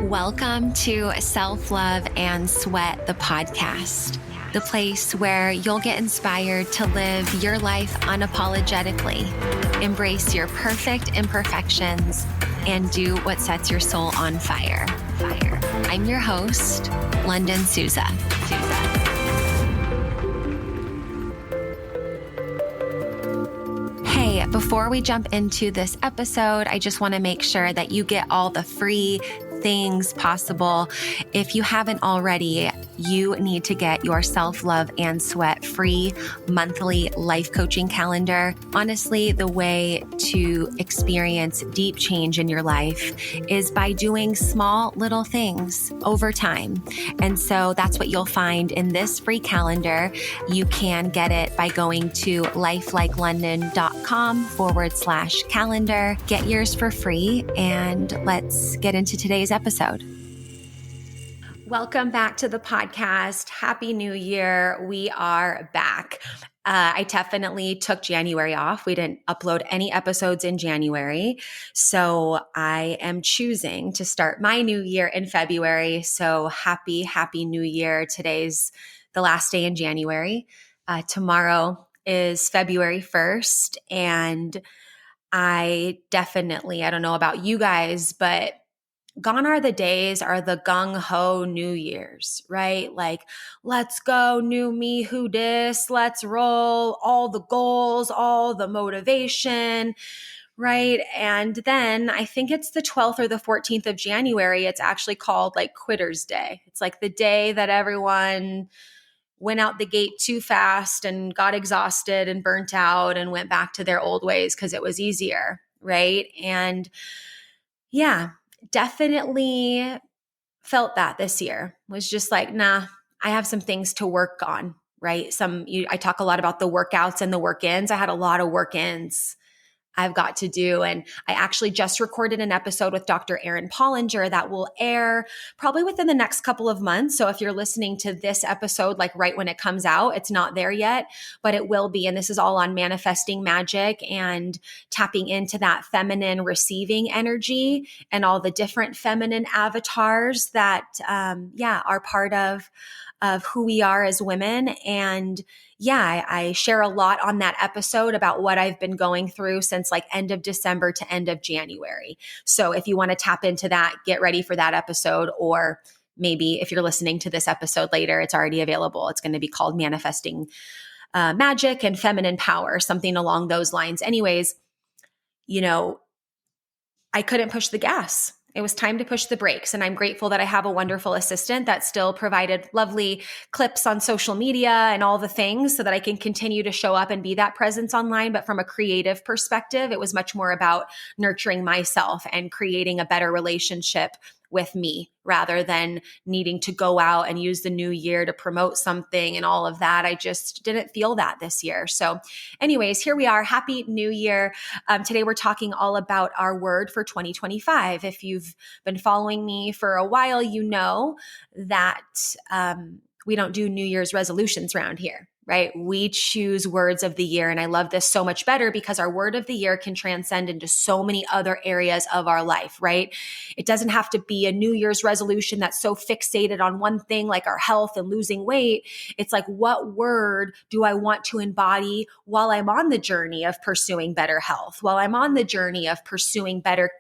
Welcome to Self Love and Sweat, the podcast, the place where you'll get inspired to live your life unapologetically, embrace your perfect imperfections, and do what sets your soul on fire. I'm your host, Lunden Souza. Hey, before we jump into this episode, I just want to make sure that you get all the free things possible. If you haven't already, you need to get your Self-Love and Sweat free monthly life coaching calendar. Honestly, the way to experience deep change in your life is by doing small little things over time. And so that's what you'll find in this free calendar. You can get it by going to lifelikeLondon.com/calendar. Get yours for free, and let's get into today's episode. Welcome back to the podcast. Happy New Year. We are back. I definitely took January off. We didn't upload any episodes in January. So I am choosing to start my new year in February. So happy New Year. Today's the last day in January. Tomorrow is February 1st. And I don't know about you guys, but gone are the days, are the gung-ho New Year's, right? Like, let's go, new me, who dis, let's roll, all the goals, all the motivation, right? And then I think it's the 12th or the 14th of January. It's actually called like Quitter's Day. It's like the day that everyone went out the gate too fast and got exhausted and burnt out and went back to their old ways because it was easier, right? And yeah, definitely felt that this year. Was just like, nah, I have some things to work on, right? I talk a lot about the workouts and the work-ins. I had a lot of work-ins I've got to do. And I actually just recorded an episode with Dr. Erin Pollinger that will air probably within the next couple of months. So if you're listening to this episode, like right when it comes out, it's not there yet, but it will be. And this is all on manifesting magic and tapping into that feminine receiving energy and all the different feminine avatars that, are part of who we are as women. And I share a lot on that episode about what I've been going through since like end of December to end of January. So if you want to tap into that, get ready for that episode. Or maybe if you're listening to this episode later, it's already available. It's going to be called Manifesting Magic and Feminine Power, something along those lines. Anyways, I couldn't push the gas. It was time to push the brakes. And I'm grateful that I have a wonderful assistant that still provided lovely clips on social media and all the things so that I can continue to show up and be that presence online. But from a creative perspective, it was much more about nurturing myself and creating a better relationship with me rather than needing to go out and use the new year to promote something and all of that. I just didn't feel that this year. So anyways, here we are. Happy New Year. Today we're talking all about our word for 2025. If you've been following me for a while, you know that we don't do New Year's resolutions around here. Right? We choose words of the year. And I love this so much better because our word of the year can transcend into so many other areas of our life, right? It doesn't have to be a New Year's resolution that's so fixated on one thing like our health and losing weight. It's like, what word do I want to embody while I'm on the journey of pursuing better health, while I'm on the journey of pursuing better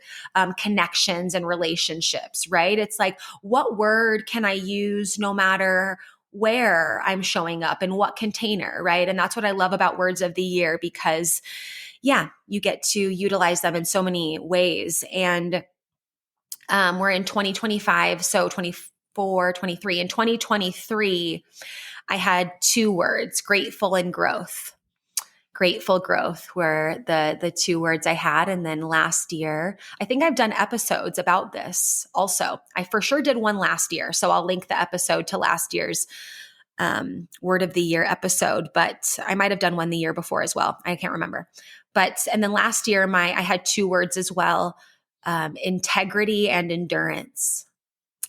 connections and relationships, right? It's like, what word can I use no matter where I'm showing up and what container, right? And that's what I love about words of the year because, you get to utilize them in so many ways. And we're in 2025, so 24, 23. In 2023, I had two words, grateful and growth. Grateful growth were the two words I had. And then last year, I think I've done episodes about this also. I for sure did one last year. So I'll link the episode to last year's word of the year episode, but I might've done one the year before as well. I can't remember. And then last year, I had two words as well, integrity and endurance.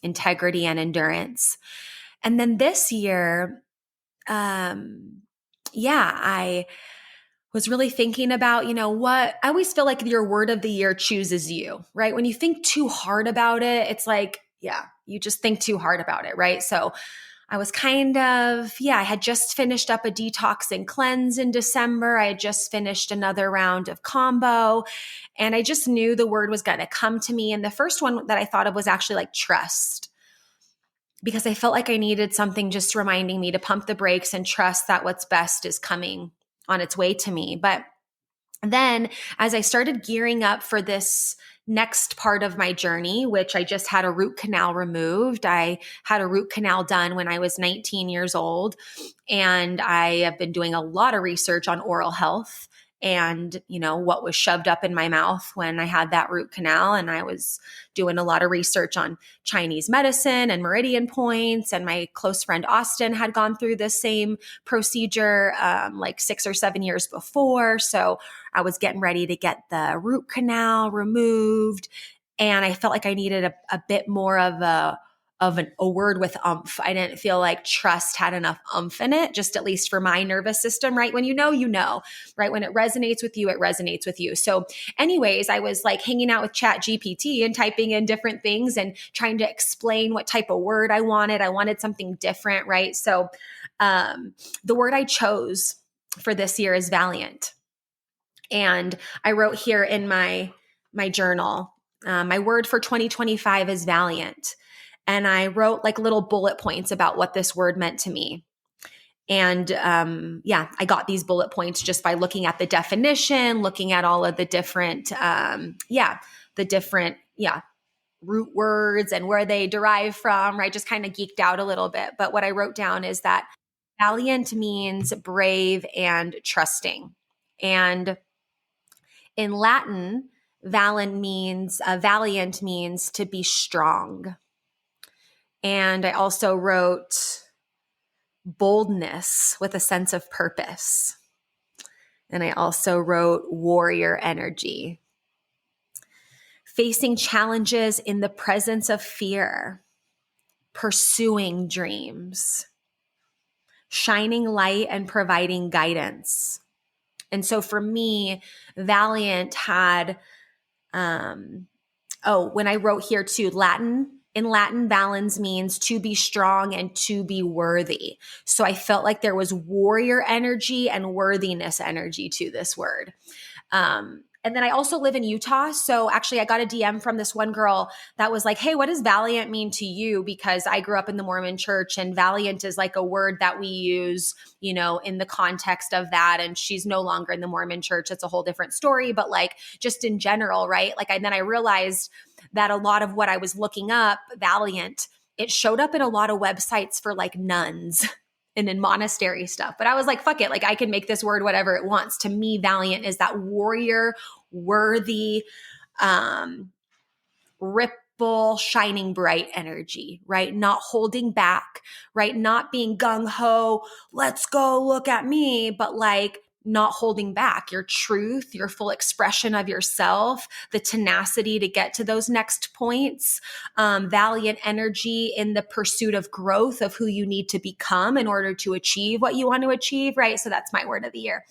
Integrity and endurance. And then this year, I was really thinking about, what I always feel like your word of the year chooses you, right? When you think too hard about it, it's like Yeah. You just think too hard about it, right? So I was I had just finished up a detox and cleanse in December. I had just finished another round of combo, and I just knew the word was going to come to me. And the first one that I thought of was actually like trust, because I felt like I needed something just reminding me to pump the brakes and trust that what's best is coming on its way to me. But then as I started gearing up for this next part of my journey, which I just had a root canal removed, I had a root canal done when I was 19 years old. And I have been doing a lot of research on oral health and, what was shoved up in my mouth when I had that root canal. And I was doing a lot of research on Chinese medicine and meridian points. And my close friend Austin had gone through this same procedure like 6 or 7 years before. So I was getting ready to get the root canal removed. And I felt like I needed a bit more of a word with umph. I didn't feel like trust had enough umph in it, just at least for my nervous system, right? When you know, right? When it resonates with you, it resonates with you. So anyways, I was like hanging out with Chat GPT and typing in different things and trying to explain what type of word I wanted. I wanted something different, right? So the word I chose for this year is Valiant. And I wrote here in my journal, my word for 2025 is Valiant. And I wrote like little bullet points about what this word meant to me. And I got these bullet points just by looking at the definition, looking at all of the different, root words and where they derive from, right? Just kind of geeked out a little bit. But what I wrote down is that valiant means brave and trusting. And in Latin, valiant means to be strong. And I also wrote boldness with a sense of purpose. And I also wrote warrior energy. Facing challenges in the presence of fear, pursuing dreams, shining light and providing guidance. And so for me, Valiant had, when I wrote here too, in Latin, valens means to be strong and to be worthy. So I felt like there was warrior energy and worthiness energy to this word. And then I also live in Utah. So actually I got a DM from this one girl that was like, hey, what does valiant mean to you? Because I grew up in the Mormon church and valiant is like a word that we use, in the context of that. And she's no longer in the Mormon church. It's a whole different story, but like just in general, right? Then I realized that a lot of what I was looking up, valiant, it showed up in a lot of websites for like nuns and in monastery stuff. But I was like, fuck it. Like I can make this word whatever it wants. To me, valiant is that warrior, worthy, ripple, shining bright energy, right? Not holding back, right? Not being gung ho, let's go, look at me, but like not holding back your truth, your full expression of yourself, the tenacity to get to those next points, valiant energy in the pursuit of growth of who you need to become in order to achieve what you want to achieve, right? So that's my word of the year.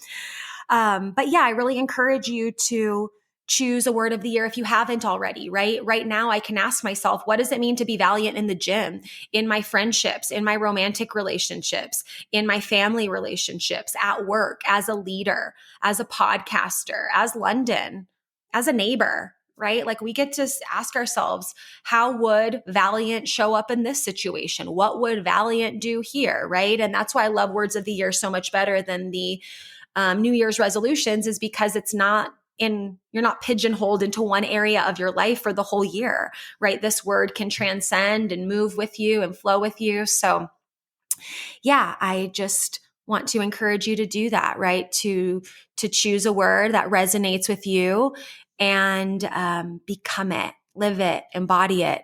But yeah, I really encourage you to choose a word of the year if you haven't already, right? Right now, I can ask myself, what does it mean to be valiant in the gym, in my friendships, in my romantic relationships, in my family relationships, at work, as a leader, as a podcaster, as Lunden, as a neighbor, right? Like we get to ask ourselves, how would Valiant show up in this situation? What would Valiant do here, right? And that's why I love words of the year so much better than the New Year's resolutions, is because you're not pigeonholed into one area of your life for the whole year, right? This word can transcend and move with you and flow with you. So yeah, I just want to encourage you to do that, right? To choose a word that resonates with you and become it, live it, embody it.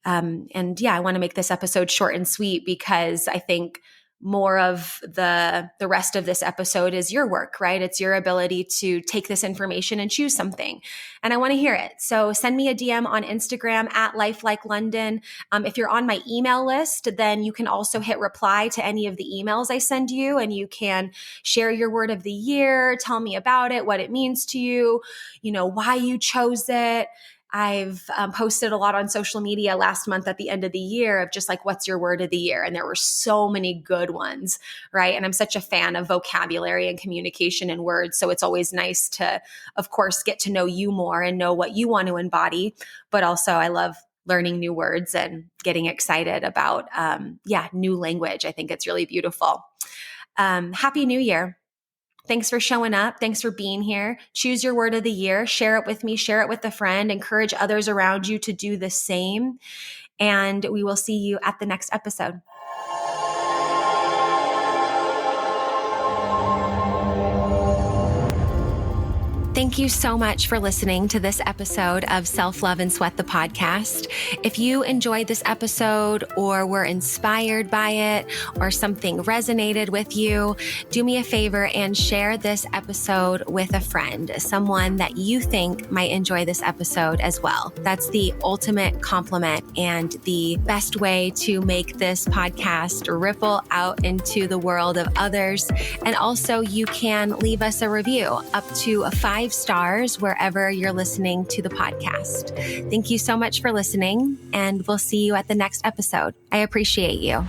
And yeah, I want to make this episode short and sweet because I think more of the rest of this episode is your work, right? It's your ability to take this information and choose something. And I want to hear it. So send me a DM on Instagram at LifeLikeLondon. If you're on my email list, then you can also hit reply to any of the emails I send you, and you can share your word of the year, tell me about it, what it means to you, why you chose it. I've posted a lot on social media last month at the end of the year of just like, what's your word of the year? And there were so many good ones, right? And I'm such a fan of vocabulary and communication and words. So it's always nice to, of course, get to know you more and know what you want to embody. But also I love learning new words and getting excited about, new language. I think it's really beautiful. Happy New Year. Thanks for showing up. Thanks for being here. Choose your word of the year. Share it with me. Share it with a friend. Encourage others around you to do the same. And we will see you at the next episode. Thank you so much for listening to this episode of Self-Love and Sweat the podcast. If you enjoyed this episode or were inspired by it or something resonated with you, do me a favor and share this episode with a friend, someone that you think might enjoy this episode as well. That's the ultimate compliment and the best way to make this podcast ripple out into the world of others. And also you can leave us a review up to 5 stars wherever you're listening to the podcast. Thank you so much for listening, and we'll see you at the next episode. I appreciate you.